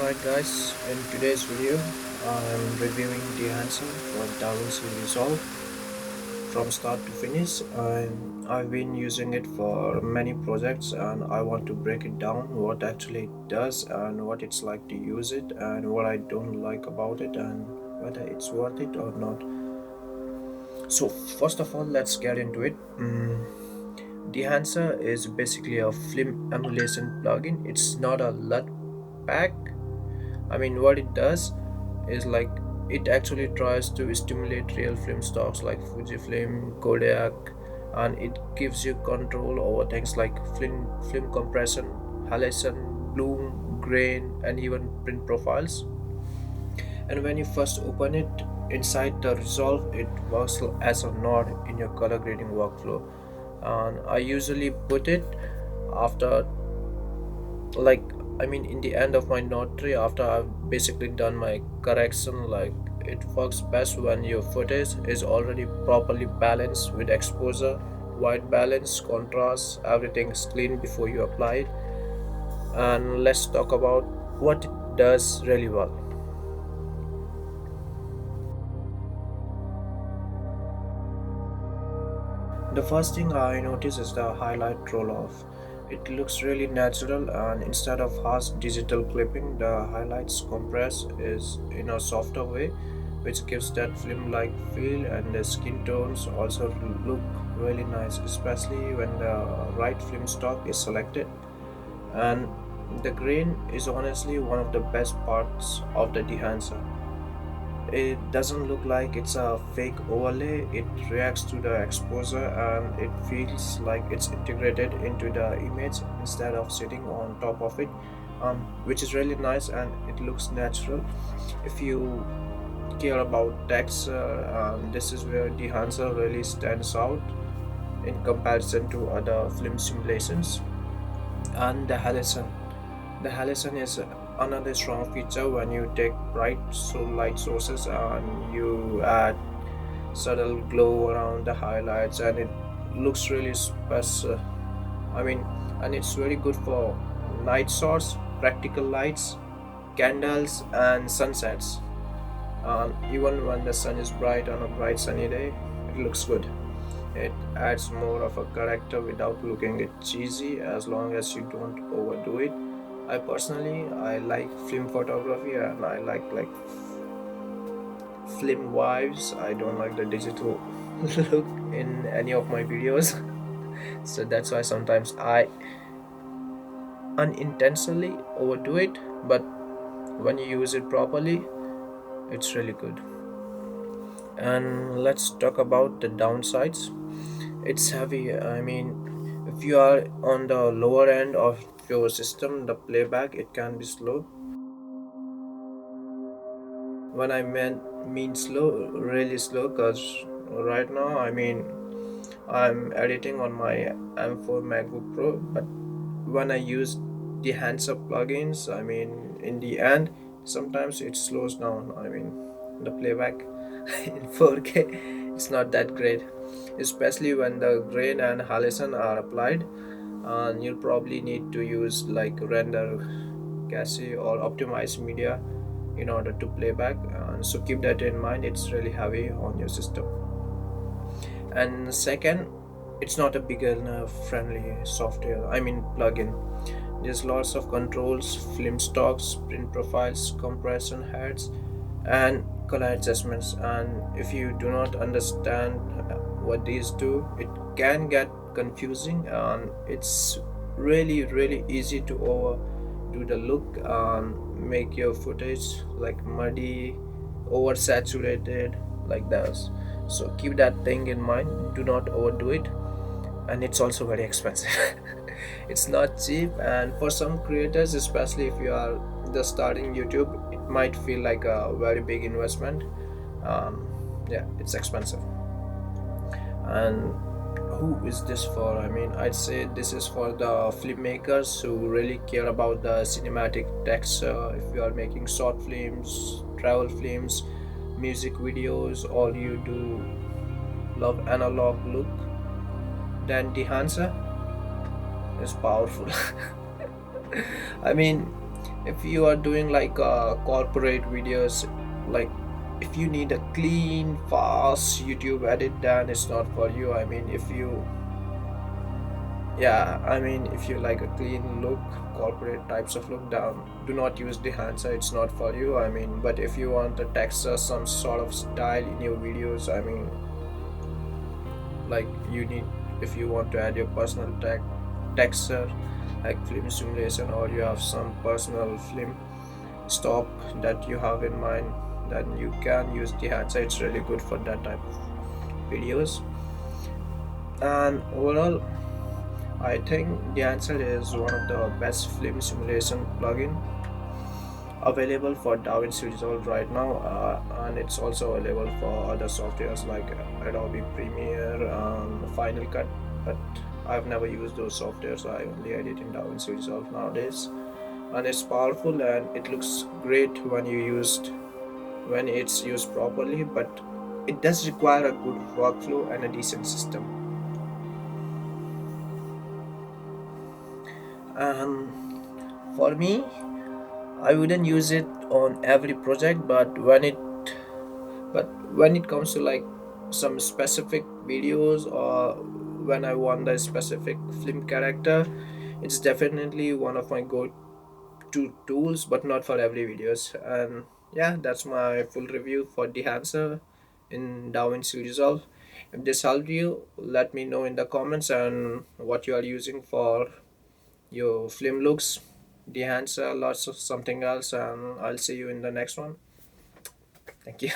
Alright guys, in today's video I'm reviewing Dehancer for DaVinci Resolve from start to finish, and I've been using it for many projects and I want to break it down what actually it does and what it's like to use it and what I don't like about it and whether it's worth it or not. So first of all, let's get into it. Dehancer is basically a film emulation plugin. It's not a LUT pack. What it does is it actually tries to stimulate real film stocks like Fujifilm, Kodak, and it gives you control over things like film compression, halation, bloom, grain, and even print profiles. And when you first open it inside the Resolve, it works as a node in your color grading workflow. And I usually put it after like in the end of my node tree after I've basically done my correction. Like, it works best when your footage is already properly balanced with exposure, white balance, contrast, everything is clean before you apply it. And let's talk about what it does really well. The first thing I notice is the highlight roll off. It looks really natural, and instead of harsh digital clipping, the highlights compress is in a softer way, which gives that film-like feel, and the skin tones also look really nice, especially when the right film stock is selected. And the grain is honestly one of the best parts of the Dehancer. It doesn't look like it's a fake overlay. It reacts to the exposure and it feels like it's integrated into the image instead of sitting on top of it, which is really nice and it looks natural. If you care about texture, this is where the Dehancer really stands out in comparison to other film simulations. And the halation is another strong feature. When you take bright light sources and you add subtle glow around the highlights, and it looks really special. I mean, and it's very good for night source, practical lights, candles, and sunsets. Even when the sun is bright on a bright sunny day, it looks good. It adds more of a character without looking it cheesy, as long as you don't overdo it. I like film photography and I like film vibes. I don't like the digital look in any of my videos. So that's why sometimes I unintentionally overdo it, but when you use it properly, it's really good. And let's talk about the downsides. It's heavy. If you are on the lower end of your system, the playback it can be slow. When I mean slow, really slow, because right now I'm editing on my M4 MacBook Pro, but when I use the Dehancer plugins, in the end sometimes it slows down. The playback in 4K it's not that great, especially when the grain and halation are applied, and you'll probably need to use like render cache or optimize media in order to play back. So keep that in mind, it's really heavy on your system. And second, it's not a beginner friendly software, plugin. There's lots of controls, film stocks, print profiles, compression heads, and color adjustments. And if you do not understand what these do, it can get confusing, and it's really easy to overdo the look and make your footage like muddy, oversaturated, like that. So keep that thing in mind, do not overdo it. And it's also very expensive. It's not cheap, and for some creators, especially if you are just starting YouTube, it might feel like a very big investment. Yeah, it's expensive. And who is this for? I'd say this is for the filmmakers who really care about the cinematic texture. If you are making short films, travel films, music videos, or you do love analog look, then Dehancer is powerful. I mean, If you are doing like corporate videos, like if you need a clean fast YouTube edit, then it's not for you. I mean, if you, yeah, I mean, if you like a clean look, corporate types of look, down, do not use the Dehancer, it's not for you. I mean, but if you want a texture, some sort of style in your videos, I mean, like you need, if you want to add your personal texture like film simulation, or you have some personal film stock that you have in mind, then you can use the Dehancer. It's really good for that type of videos. And overall, I think Dehancer is one of the best film simulation plugin available for DaVinci Resolve right now, and it's also available for other softwares like Adobe Premiere and Final Cut. But I've never used those softwares. I only edit in DaVinci Resolve nowadays, and it's powerful and it looks great when it's used properly. But it does require a good workflow and a decent system. And for me, I wouldn't use it on every project, but when it comes to like some specific videos, or when I want a specific film character, it's definitely one of my go-to tools, but not for every videos. And yeah, that's my full review for Dehancer in DaVinci Resolve. If this helped you, let me know in the comments and what you are using for your film looks, Dehancer, lots of something else, and I'll see you in the next one. Thank you.